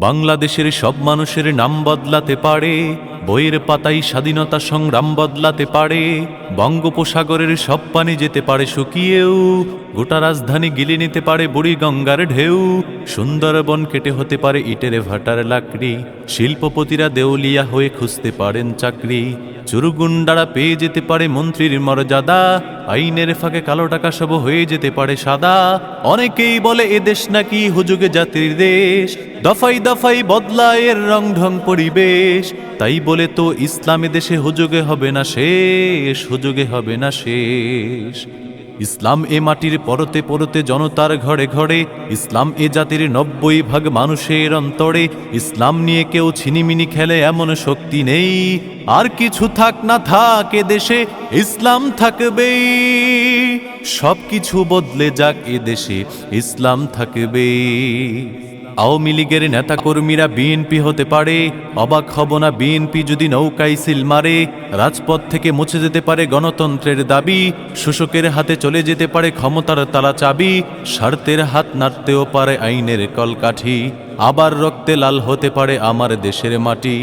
বাংলাদেশের সব মানুষের নাম বদলাতে পারে, বইয়ের পাতায় স্বাধীনতা সংগ্রাম বদলাতে পারে। বঙ্গোপসাগরের সব পানি যেতে পারে শুকিয়েও, গোটা রাজধানী গিলে নিতে পারে বুড়ি গঙ্গার ঢেউ। সুন্দরবন কেটে হতে পারে ইটের ভাটার লাকড়ি, শিল্পপতিরা দেউলিয়া হয়ে খুঁজতে পারেন চাকরি। চুরগুন্ডারা পেয়ে যেতে পারে মন্ত্রীর মর্যাদা, আইনের ফাঁকে কালো টাকা সব হয়ে যেতে পারে সাদা। অনেকেই বলে এদেশ নাকি হুজুগে জাতির দেশ, দফাই দফাই বদলায় এর রং ঢং পরিবেশ। তাই বলে তো ইসলামী দেশে হুজুগে হবে না শেষ, হুজুগে হবে না শেষ। ইসলাম এ মাটির পরতে পরতে জনতার ঘরে ঘরে, ইসলাম এ জাতির 90% মানুষের অন্তরে। ইসলাম নিয়ে কেউ ছিনিমিনি খেলে এমন শক্তি নেই, আর কিছু থাক না থাক এ দেশে ইসলাম থাকবেই। সবকিছু বদলে যাক এ দেশে ইসলাম থাকবে। আওয়ামী লীগের নেতাকর্মীরা বিএনপি হতে পারে, অবাক হব না বিএনপি যদি নৌকায় সিল মারে। রাজপথ থেকে মুছে যেতে পারে গণতন্ত্রের দাবি, শোষকের হাতে চলে যেতে পারে ক্ষমতার তালা চাবি। স্বার্থের হাত নাড়তেও পারে আইনের কলকাঠি, আবার রক্তে লাল হতে পারে আমার দেশের মাটি।